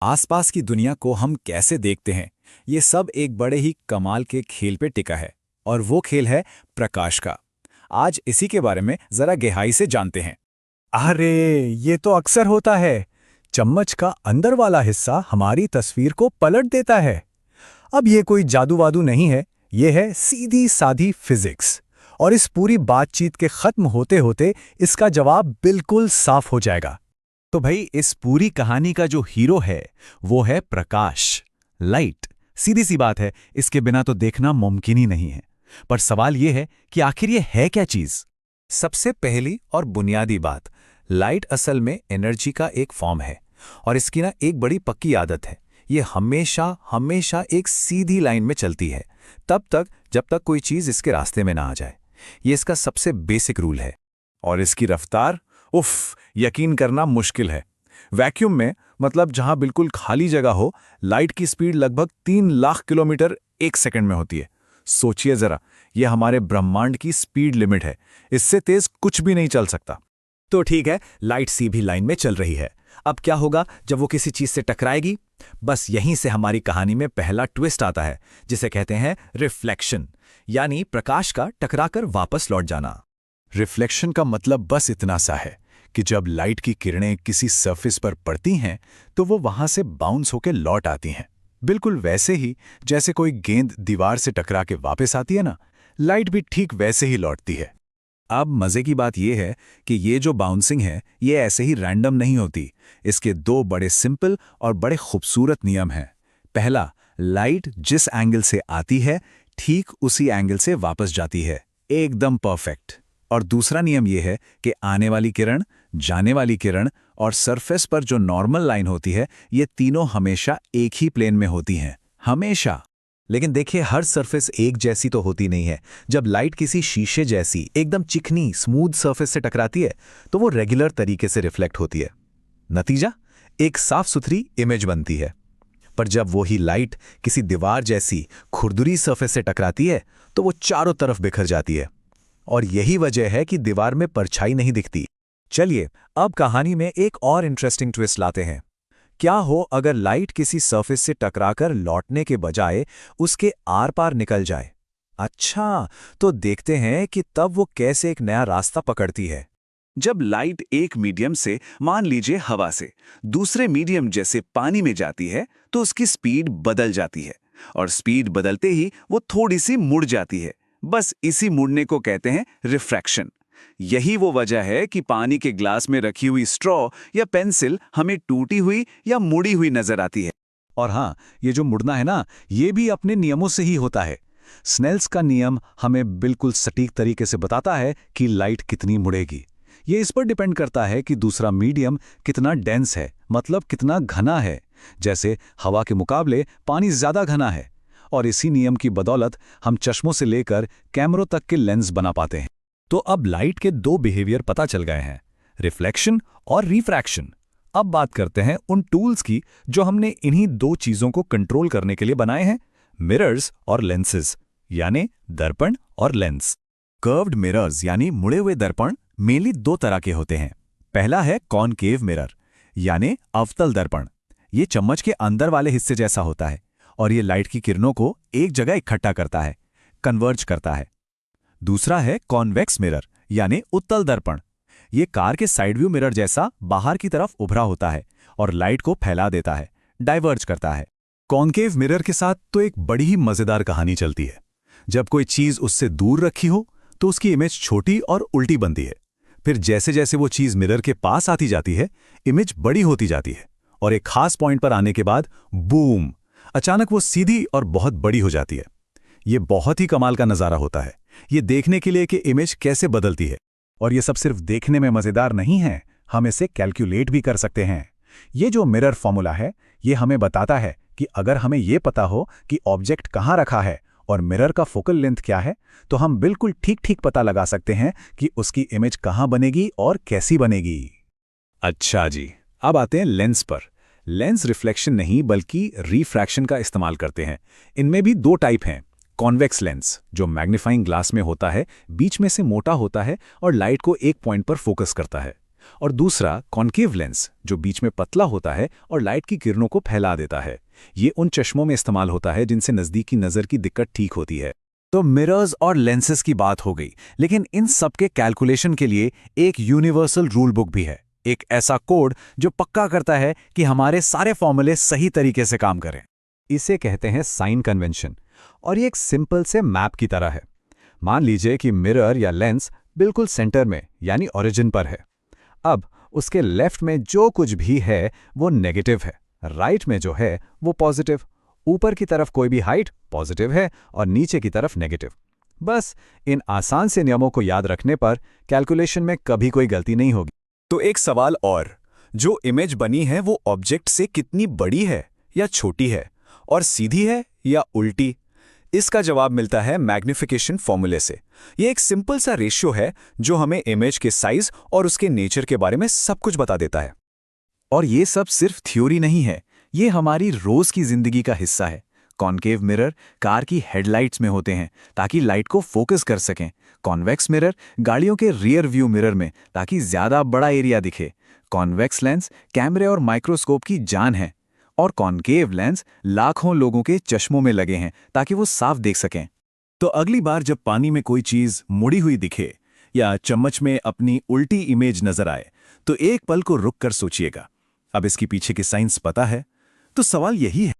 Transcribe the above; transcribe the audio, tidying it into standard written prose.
आसपास की दुनिया को हम कैसे देखते हैं, ये सब एक बड़े ही कमाल के खेल पे टिका है। और वो खेल है प्रकाश का। आज इसी के बारे में जरा गहराई से जानते हैं। अरे, ये तो अक्सर होता है। चम्मच का अंदर वाला हिस्सा हमारी तस्वीर को पलट देता है। अब ये कोई जादू वादू नहीं है, ये है सीधी सादी फिजिक्स। और इस पूरी बातचीत के खत्म होते होते इसका जवाब बिल्कुल साफ हो जाएगा। तो भाई, इस पूरी कहानी का जो हीरो है वो है प्रकाश, लाइट। सीधी सी बात है, इसके बिना तो देखना मुमकिन ही नहीं है। पर सवाल ये है कि आखिर ये है क्या चीज। सबसे पहली और बुनियादी बात, लाइट असल में एनर्जी का एक फॉर्म है। और इसकी ना एक बड़ी पक्की आदत है, ये हमेशा हमेशा एक सीधी लाइन में चलती है, तब तक जब तक कोई चीज़ इसके रास्ते में ना आ जाए। ये इसका सबसे बेसिक रूल है। और इसकी रफ्तार, उफ, यकीन करना मुश्किल है। वैक्यूम में, मतलब जहां बिल्कुल खाली जगह हो, लाइट की स्पीड लगभग 3 लाख किलोमीटर एक सेकंड में होती है। सोचिए जरा, यह हमारे ब्रह्मांड की स्पीड लिमिट है। इससे तेज कुछ भी नहीं चल सकता। तो ठीक है, लाइट सीधी लाइन में चल रही है। अब क्या होगा जब वो किसी चीज से टकराएगी? बस यहीं से हमारी कहानी में पहला ट्विस्ट आता है, जिसे कहते हैं रिफ्लेक्शन, यानी प्रकाश का टकराकर वापस लौट जाना। रिफ्लेक्शन का मतलब बस इतना सा है कि जब लाइट की किरणें किसी सरफेस पर पड़ती हैं तो वो वहां से बाउंस होकर लौट आती हैं। बिल्कुल वैसे ही जैसे कोई गेंद दीवार से टकरा के वापस आती है ना, लाइट भी ठीक वैसे ही लौटती है। अब मजे की बात यह है कि ये जो बाउंसिंग है, ये ऐसे ही रैंडम नहीं होती। इसके दो बड़े सिंपल और बड़े खूबसूरत नियम हैं। पहला, लाइट जिस एंगल से आती है ठीक उसी एंगल से वापस जाती है, एकदम परफेक्ट। और दूसरा नियम यह है कि आने वाली किरण, जाने वाली किरण और सरफेस पर जो नॉर्मल लाइन होती है, ये तीनों हमेशा एक ही प्लेन में होती हैं, हमेशा। लेकिन देखिए, हर सरफेस एक जैसी तो होती नहीं है। जब लाइट किसी शीशे जैसी एकदम चिकनी स्मूथ सरफेस से टकराती है तो वो रेगुलर तरीके से रिफ्लेक्ट होती है। नतीजा, एक साफ सुथरी इमेज बनती है। पर जब वही लाइट किसी दीवार जैसी खुरदुरी सरफेस से टकराती है तो वो चारों तरफ बिखर जाती है। और यही वजह है कि दीवार में परछाई नहीं दिखती। चलिए, अब कहानी में एक और इंटरेस्टिंग ट्विस्ट लाते हैं। क्या हो अगर लाइट किसी सरफेस से टकराकर लौटने के बजाय उसके आर पार निकल जाए? अच्छा, तो देखते हैं कि तब वो कैसे एक नया रास्ता पकड़ती है। जब लाइट एक मीडियम से, मान लीजिए हवा से, दूसरे मीडियम जैसे पानी में जाती है तो उसकी स्पीड बदल जाती है। और स्पीड बदलते ही वो थोड़ी सी मुड़ जाती है। बस इसी मुड़ने को कहते हैं रिफ्रैक्शन। यही वो वजह है कि पानी के ग्लास में रखी हुई स्ट्रॉ या पेंसिल हमें टूटी हुई या मुड़ी हुई नजर आती है। और हाँ, ये जो मुड़ना है ना, ये भी अपने नियमों से ही होता है। स्नेल्स का नियम हमें बिल्कुल सटीक तरीके से बताता है कि लाइट कितनी मुड़ेगी। ये इस पर डिपेंड करता है कि दूसरा मीडियम कितना डेंस है, मतलब कितना घना है। जैसे हवा के मुकाबले पानी ज्यादा घना है। और इसी नियम की बदौलत हम चश्मों से लेकर कैमरों तक के लेंस बना पाते हैं। तो अब लाइट के दो बिहेवियर पता चल गए हैं, रिफ्लेक्शन और रिफ्रैक्शन। अब बात करते हैं उन टूल्स की जो हमने इन्हीं दो चीजों को कंट्रोल करने के लिए बनाए हैं, मिरर्स और लेंसेज, यानी दर्पण और लेंस। कर्व्ड मिरर्स यानी मुड़े हुए दर्पण मेनली दो तरह के होते हैं। पहला है कॉनकेव मिरर, यानी अवतल दर्पण। ये चम्मच के अंदर वाले हिस्से जैसा होता है और ये लाइट की किरणों को एक जगह इकट्ठा करता है, कन्वर्ज करता है। दूसरा है कॉन्वेक्स मिरर, यानी उत्तल दर्पण। ये कार के साइड व्यू मिरर जैसा बाहर की तरफ उभरा होता है और लाइट को फैला देता है, डाइवर्ज करता है। कॉन्केव मिरर के साथ तो एक बड़ी ही मजेदार कहानी चलती है। जब कोई चीज उससे दूर रखी हो तो उसकी इमेज छोटी और उल्टी बनती है। फिर जैसे जैसे वो चीज मिरर के पास आती जाती है, इमेज बड़ी होती जाती है और एक खास पॉइंट पर आने के बाद बूम, अचानक वो सीधी और बहुत बड़ी हो जाती है। ये बहुत ही कमाल का नज़ारा होता है, ये देखने के लिए कि इमेज कैसे बदलती है। और ये सब सिर्फ देखने में मज़ेदार नहीं है, हम इसे कैलकुलेट भी कर सकते हैं। ये जो मिरर फॉर्मूला है, ये हमें बताता है कि अगर हमें ये पता हो कि ऑब्जेक्ट कहाँ रखा है और मिरर का फोकल लेंथ क्या है, तो हम बिल्कुल ठीक ठीक पता लगा सकते हैं कि उसकी इमेज कहाँ बनेगी और कैसी बनेगी। अच्छा जी, अब आते हैं लेंस पर। लेंस रिफ्लेक्शन नहीं बल्कि रिफ्रैक्शन का इस्तेमाल करते हैं। इनमें भी दो टाइप हैं। कॉन्वेक्स लेंस, जो मैग्नीफाइंग ग्लास में होता है, बीच में से मोटा होता है और लाइट को एक पॉइंट पर फोकस करता है। और दूसरा कॉन्केव लेंस, जो बीच में पतला होता है और लाइट की किरणों को फैला देता है। ये उन चश्मों में इस्तेमाल होता है जिनसे नज़दीकी नज़र की दिक्कत ठीक होती है। तो मिरर्स और लेंसेज की बात हो गई, लेकिन इन सब के कैलकुलेशन के लिए एक यूनिवर्सल रूल बुक भी है, एक ऐसा कोड जो पक्का करता है कि हमारे सारे फॉर्मूले सही तरीके से काम करें। इसे कहते हैं साइन कन्वेंशन, और ये एक सिंपल से मैप की तरह है। मान लीजिए कि मिरर या लेंस बिल्कुल सेंटर में यानी ओरिजिन पर है। अब उसके लेफ्ट में जो कुछ भी है वो नेगेटिव है, राइट में जो है वो पॉजिटिव, ऊपर की तरफ कोई भी हाइट पॉजिटिव है और नीचे की तरफ नेगेटिव। बस इन आसान से नियमों को याद रखने पर कैलकुलेशन में कभी कोई गलती नहीं होगी। तो एक सवाल और, जो इमेज बनी है वो ऑब्जेक्ट से कितनी बड़ी है या छोटी है, और सीधी है या उल्टी? इसका जवाब मिलता है मैग्निफिकेशन फॉर्मूले से। ये एक सिंपल सा रेशियो है जो हमें इमेज के साइज और उसके नेचर के बारे में सब कुछ बता देता है। और ये सब सिर्फ थ्योरी नहीं है, ये हमारी रोज की जिंदगी का हिस्सा है। कॉन्केव मिरर कार की हेडलाइट्स में होते हैं ताकि लाइट को फोकस कर सकें। कॉन्वेक्स मिरर गाड़ियों के रियर व्यू मिरर में ताकि ज्यादा बड़ा एरिया दिखे। कॉन्वेक्स लेंस कैमरे और माइक्रोस्कोप की जान है। और कॉन्केव लेंस लाखों लोगों के चश्मों में लगे हैं ताकि वो साफ देख सकें। तो अगली बार जब पानी में कोई चीज मुड़ी हुई दिखे या चम्मच में अपनी उल्टी इमेज नजर आए, तो एक पल को रुक कर सोचिएगा। अब इसके पीछे की साइंस पता है? तो सवाल यही है,